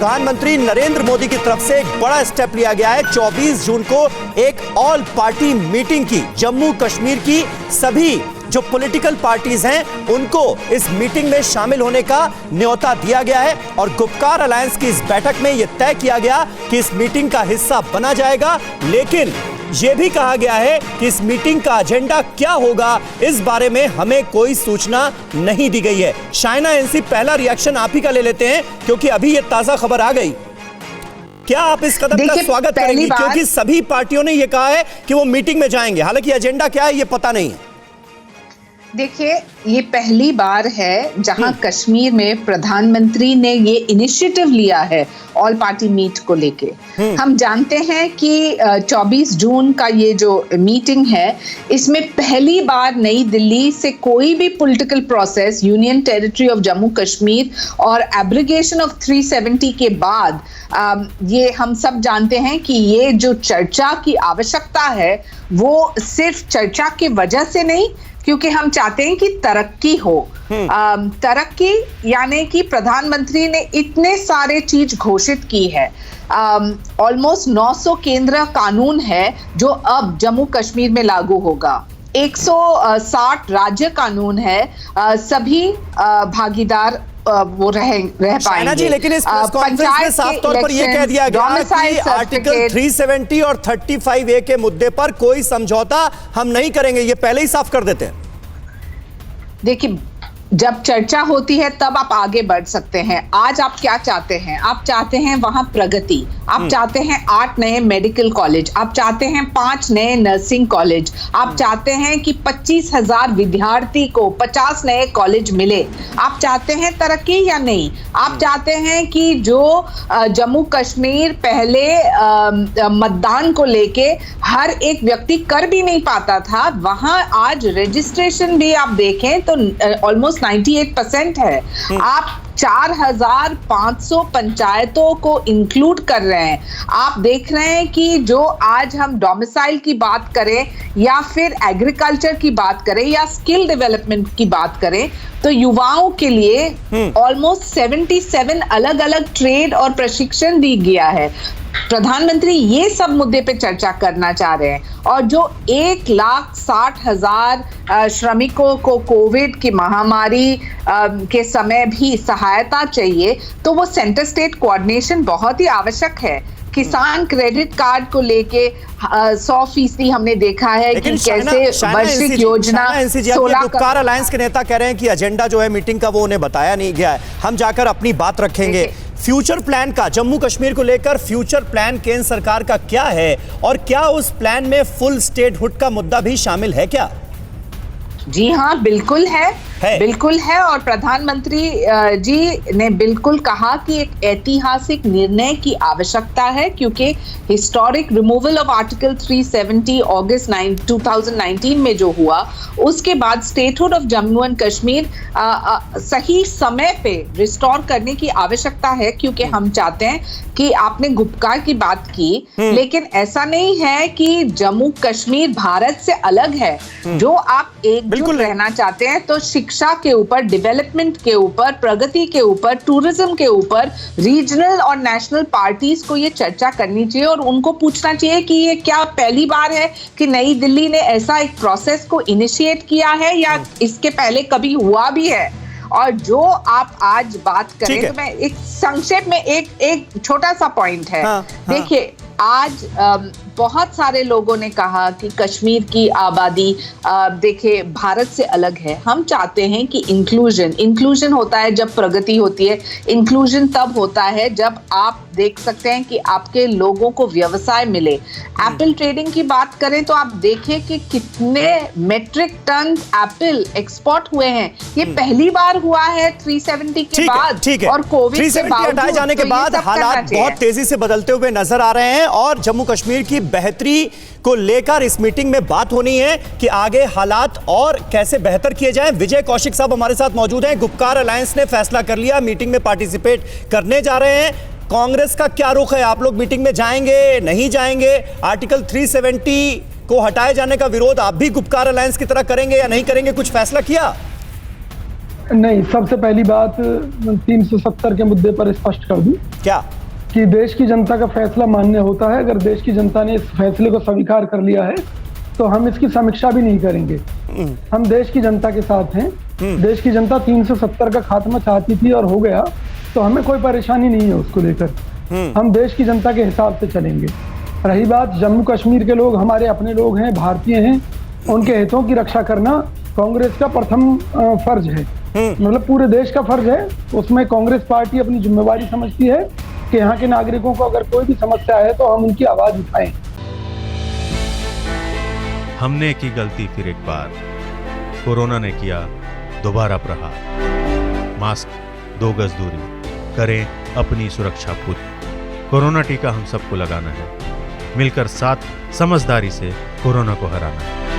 प्रधानमंत्री नरेंद्र मोदी की तरफ से एक बड़ा स्टेप लिया गया है। 24 जून को एक ऑल पार्टी मीटिंग की, जम्मू कश्मीर की सभी जो पॉलिटिकल पार्टीज हैं उनको इस मीटिंग में शामिल होने का न्योता दिया गया है और गुपकार अलायंस की इस बैठक में यह तय किया गया कि इस मीटिंग का हिस्सा बना जाएगा। लेकिन यह भी कहा गया है कि इस मीटिंग का एजेंडा क्या होगा, इस बारे में हमें कोई सूचना नहीं दी गई है। शाइना एनसी, पहला रिएक्शन आप ही का ले लेते हैं क्योंकि अभी यह ताजा खबर आ गई। क्या आप इस कदम का स्वागत करेंगे? क्योंकि सभी पार्टियों ने यह कहा है कि वो मीटिंग में जाएंगे, हालांकि एजेंडा क्या है यह पता नहीं है। देखिए, ये पहली बार है जहां कश्मीर में प्रधानमंत्री ने ये इनिशिएटिव लिया है ऑल पार्टी मीट को लेके। हम जानते हैं कि 24 जून का ये जो मीटिंग है, इसमें पहली बार नई दिल्ली से कोई भी political process union territory of Jammu Kashmir और एब्रिगेशन ऑफ 370 के बाद ये हम सब जानते हैं कि ये जो चर्चा की आवश्यकता है वो सिर्फ चर्चा की वजह से नहीं, क्योंकि हम चाहते हैं कि तरक्की हो। तरक्की यानी कि प्रधानमंत्री ने इतने सारे चीज घोषित की है। ऑलमोस्ट 900 केंद्र कानून है जो अब जम्मू कश्मीर में लागू होगा। 160 राज्य कानून है। सभी भागीदार वो रह पाएंगे जी। लेकिन इस प्रेस कॉन्फ्रेंस में साफ तौर पर यह कह दिया गया कि आर्टिकल 370 और 35A के मुद्दे पर कोई समझौता हम नहीं करेंगे, ये पहले ही साफ कर देते हैं। देखिए, जब चर्चा होती है तब आप आगे बढ़ सकते हैं। आज आप क्या चाहते हैं? आप चाहते हैं वहां प्रगति, आप चाहते हैं 8 नए मेडिकल कॉलेज, आप चाहते हैं 5 नए नर्सिंग कॉलेज, आप चाहते हैं कि 25,000 विद्यार्थी को 50 नए कॉलेज मिले। आप चाहते हैं तरक्की या नहीं? आप चाहते हैं कि जो जम्मू कश्मीर पहले मतदान को लेके हर एक व्यक्ति कर भी नहीं पाता था, वहां आज रजिस्ट्रेशन भी आप देखें तो ऑलमोस्ट 98% है। आप 4,500 पंचायतों को इंक्लूड कर रहे हैं। आप देख रहे हैं कि जो आज हम डोमिसाइल की बात करें या फिर एग्रीकल्चर की बात करें या स्किल डेवलपमेंट की बात करें, तो युवाओं के लिए ऑलमोस्ट 77 अलग अलग ट्रेड और प्रशिक्षण दी गया है। प्रधानमंत्री ये सब मुद्दे पे चर्चा करना चाह रहे हैं। और जो 1,60,000 श्रमिकों को कोविड की महामारी के समय भी सहायता चाहिए, तो वो सेंटर स्टेट कोऑर्डिनेशन बहुत ही आवश्यक है। किसान क्रेडिट कार्ड को लेके 100% हमने देखा है कि कैसे वार्षिक योजना 16 गुपकार अलायंस के नेता कह रहे हैं कि एजेंडा जो है मीटिंग का वो उन्हें बताया नहीं गया है। हम जाकर अपनी बात रखेंगे। फ्यूचर प्लान का, जम्मू कश्मीर को लेकर फ्यूचर प्लान केंद्र सरकार का क्या है और क्या उस प्लान में फुल स्टेटहुड का मुद्दा भी शामिल है क्या? जी हाँ, बिल्कुल है। बिल्कुल है। और प्रधानमंत्री जी ने बिल्कुल कहा कि एक ऐतिहासिक निर्णय की आवश्यकता है, क्योंकि हिस्टोरिक रिमूवल ऑफ आर्टिकल 370 अगस्त 2019 में जो हुआ, उसके बाद statehood of Jammu and Kashmir सही समय पे रिस्टोर करने की आवश्यकता है। क्योंकि हम चाहते हैं कि आपने गुपकार की बात की, लेकिन ऐसा नहीं है कि जम्मू कश्मीर भारत से अलग है। जो आप एकजुट रहना चाहते हैं तो शिक्षा के ऊपर, डेवलपमेंट के ऊपर, प्रगति के ऊपर, टूरिज्म के ऊपर रीजनल और नेशनल पार्टीज को ये चर्चा करनी चाहिए और उनको पूछना चाहिए कि ये क्या पहली बार है कि नई दिल्ली ने ऐसा एक प्रोसेस को इनिशिएट किया है या इसके पहले कभी हुआ भी है। और जो आप आज बात करें तो मैं एक संक्षेप में एक छोटा सा पॉइंट है। देखिए, आज बहुत सारे लोगों ने कहा कि कश्मीर की आबादी देखिए भारत से अलग है। हम चाहते हैं कि इंक्लूजन होता है जब प्रगति होती है। इंक्लूजन तब होता है जब आप देख सकते हैं कि आपके लोगों को व्यवसाय मिले। एप्पल ट्रेडिंग की बात करें तो आप देखें कि कितने मेट्रिक टन एप्पल एक्सपोर्ट हुए हैं। ये पहली बार हुआ है 370 के बाद और कोविड 370 हटाए जाने के बाद हालात बहुत तेजी से बदलते हुए नजर आ रहे हैं और जम्मू कश्मीर की बेहतरी को लेकर इस मीटिंग में बात होनी है कि आगे हालात और कैसे बेहतर किए जाएं। विजय कौशिक साहब हमारे साथ मौजूद हैं। गुपकार अलायंस ने फैसला कर लिया, मीटिंग में पार्टिसिपेट करने जा रहे हैं। कांग्रेस का क्या रुख है? आप लोग मीटिंग में जाएंगे, नहीं जाएंगे? आर्टिकल 370 को हटाए जाने का विरोध आप भी गुपकार अलायंस की तरह करेंगे या नहीं करेंगे? कुछ फैसला किया? नहीं, सबसे पहली बात 370 के मुद्दे पर स्पष्ट कर दूं क्या कि देश की जनता का फैसला मान्य होता है। अगर देश की जनता ने इस फैसले को स्वीकार कर लिया है तो हम इसकी समीक्षा भी नहीं करेंगे। हम देश की जनता के साथ हैं। देश की जनता 370 का खात्मा चाहती थी और हो गया, तो हमें कोई परेशानी नहीं है उसको लेकर। हम देश की जनता के हिसाब से चलेंगे। रही बात जम्मू कश्मीर के लोग हमारे अपने लोग हैं, भारतीय हैं, उनके हितों की रक्षा करना कांग्रेस का प्रथम फर्ज है, मतलब पूरे देश का फर्ज है। उसमें कांग्रेस पार्टी अपनी जिम्मेवारी समझती है कि यहाँ के नागरिकों को अगर कोई भी समस्या है तो हम उनकी आवाज उठाएं। हमने की गलती फिर एक बार, कोरोना ने किया दोबारा प्रहार। मास्क, 2 गज दूरी, करें अपनी सुरक्षा खुद। कोरोना टीका हम सबको लगाना है, मिलकर साथ समझदारी से कोरोना को हराना है।